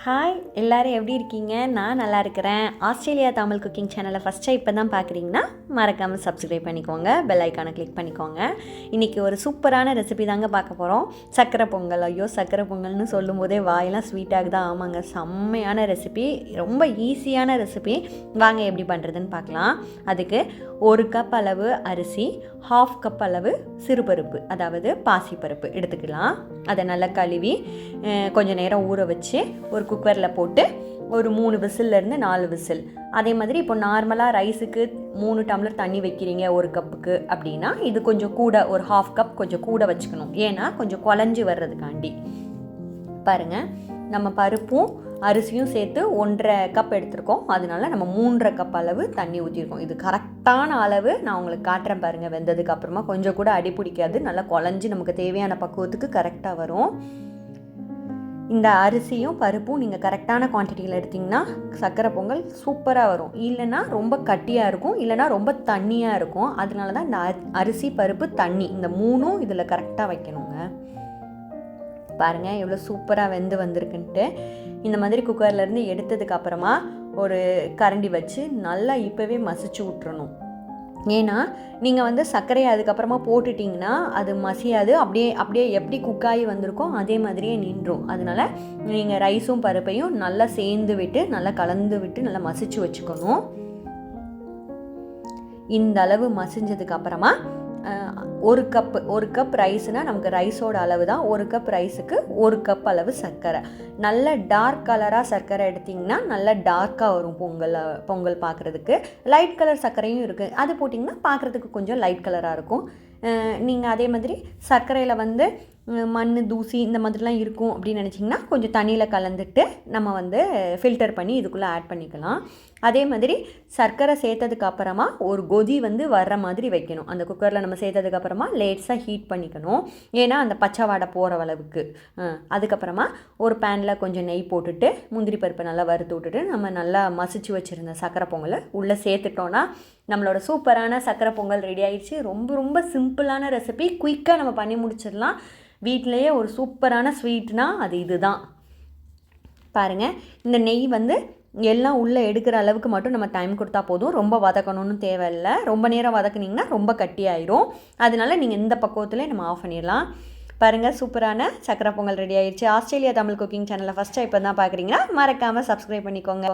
Hi எல்லோரும் எப்படி இருக்கீங்க? நான் நல்லா இருக்கிறேன். ஆஸ்திரேலியா தமிழ் குக்கிங் சேனலை ஃபஸ்ட்டாக இப்போ தான் பார்க்குறீங்கன்னா மறக்காமல் சப்ஸ்கிரைப் பண்ணிக்கோங்க, பெல் ஐக்கானை கிளிக் பண்ணிக்கோங்க. இன்றைக்கி ஒரு சூப்பரான ரெசிபி தாங்க பார்க்க போகிறோம். சக்கரை பொங்கல். ஐயோ, சக்கரை பொங்கல்னு சொல்லும் போதே வாயெல்லாம் ஸ்வீட்டாக தான். ஆமாங்க, செம்மையான ரெசிபி, ரொம்ப ஈஸியான ரெசிபி. வாங்க எப்படி பண்ணுறதுன்னு பார்க்கலாம். அதுக்கு 1 கப் அளவு அரிசி, 1/2 கப் அளவு சிறுபருப்பு, அதாவது பாசிப்பருப்பு எடுத்துக்கலாம். அதை நல்லா கழுவி கொஞ்சம் நேரம் ஊற வச்சு ஒரு குக்கரில் போட்டு ஒரு 3 விசில்லேருந்து 4 விசில். அதே மாதிரி இப்போ நார்மலாக ரைஸுக்கு 3 டம்ளர் தண்ணி வைக்கிறீங்க 1 கப்புக்கு அப்படின்னா, இது கொஞ்சம் கூட ஒரு 1/2 கப் கொஞ்சம் கூட வச்சுக்கணும். ஏன்னா கொஞ்சம் குழஞ்சி வர்றதுக்காண்டி. பாருங்கள், நம்ம பருப்பும் அரிசியும் சேர்த்து 1.5 கப் எடுத்திருக்கோம். அதனால நம்ம 3.5 கப் அளவு தண்ணி ஊற்றிருக்கோம். இது கரெக்டான அளவு. நான் உங்களுக்கு காட்டுறேன் பாருங்கள். வெந்ததுக்கு அப்புறமா கொஞ்சம் கூட அடி பிடிக்காது, நல்லா குழஞ்சி நமக்கு தேவையான பக்குவத்துக்கு கரெக்டாக வரும். இந்த அரிசியும் பருப்பும் நீங்கள் கரெக்டான குவான்டிட்டியில் எடுத்திங்கன்னா சக்கரை பொங்கல் சூப்பராக வரும். இல்லைன்னா ரொம்ப கட்டியாக இருக்கும், இல்லைனா ரொம்ப தண்ணியாக இருக்கும். அதனால தான் இந்த அரிசி பருப்பு தண்ணி இந்த 3ம் இதில் கரெக்டாக வைக்கணுங்க. பாருங்கள் எவ்வளோ சூப்பராக வெந்து வந்திருக்குன்ட்டு. இந்த மாதிரி குக்கர்லேருந்து எடுத்ததுக்கு அப்புறமா ஒரு கரண்டி வச்சு நல்லா இப்போவே மசிச்சு விட்டுறணும். ஏன்னா நீங்கள் சர்க்கரையை அதுக்கப்புறமா போட்டுட்டிங்கன்னா அது மசியாது, அப்படியே எப்படி குக்காகி வந்திருக்கோ அதே மாதிரியே நின்றும். அதனால் நீங்கள் ரைஸும் பருப்பையும் நல்லா சேர்ந்து விட்டு நல்லா கலந்து விட்டு நல்லா மசிச்சு வச்சுக்கணும். இந்த அளவு மசிஞ்சதுக்கு அப்புறமா 1 கப் ரைஸ்னால் நமக்கு ரைஸோட அளவு தான். 1 கப் ரைஸுக்கு 1 கப் அளவு சர்க்கரை. நல்ல டார்க் கலராக சர்க்கரை எடுத்திங்கன்னா நல்லா டார்க்காக வரும் பொங்கல் பார்க்குறதுக்கு. லைட் கலர் சர்க்கரையும் இருக்குது, அது போட்டிங்கன்னா பார்க்குறதுக்கு கொஞ்சம் லைட் கலராக இருக்கும். நீங்கள் அதே மாதிரி சர்க்கரையில் மண் தூசி இந்த மாதிரிலாம் இருக்கும் அப்படின்னு நினச்சிங்கன்னா கொஞ்சம் தண்ணியில் கலந்துட்டு நம்ம ஃபில்டர் பண்ணி இதுக்குள்ளே ஆட் பண்ணிக்கலாம். அதே மாதிரி சர்க்கரை சேர்த்ததுக்கு அப்புறமா ஒரு கொதி வர்ற மாதிரி வைக்கணும். அந்த குக்கரில் நம்ம சேர்த்ததுக்கு அப்புறமா லேட்ஸாக ஹீட் பண்ணிக்கணும். ஏன்னா அந்த பச்சை வாடை போகிற அளவுக்கு. அதுக்கப்புறமா ஒரு பேனில் கொஞ்சம் நெய் போட்டுட்டு முந்திரி பருப்பை நல்லா வறுத்து விட்டுட்டு நம்ம நல்லா மசிச்சு வச்சுருந்த சக்கரை பொங்கலை உள்ளே சேர்த்துட்டோன்னா நம்மளோட சூப்பரான சக்கரை பொங்கல் ரெடி ஆயிடுச்சு. ரொம்ப ரொம்ப சிம்பிளான ரெசிபி, குயிக்காக நம்ம பண்ணி முடிச்சிடலாம். வீட்டிலையே ஒரு சூப்பரான ஸ்வீட்னா அது இதுதான். பாருங்கள், இந்த நெய் எல்லாம் உள்ளே எடுக்கிற அளவுக்கு மட்டும் நம்ம டைம் கொடுத்தா போதும். ரொம்ப வதக்கணும்னு தேவையில்லை. ரொம்ப நேரம் வதக்குனிங்கன்னா ரொம்ப கட்டியாயிரும். அதனால நீங்கள் இந்த பக்குவத்தில் நம்ம ஆஃப் பண்ணிடலாம். பாருங்கள், சூப்பரான சக்கரை பொங்கல் ரெடி ஆயிடுச்சு. ஆஸ்திரேலியா தமிழ் குக்கிங் சேனலை ஃபஸ்ட்டாக இப்போ தான் பார்க்குறீங்கன்னா மறக்காமல் சப்ஸ்கிரைப் பண்ணிக்கோங்க.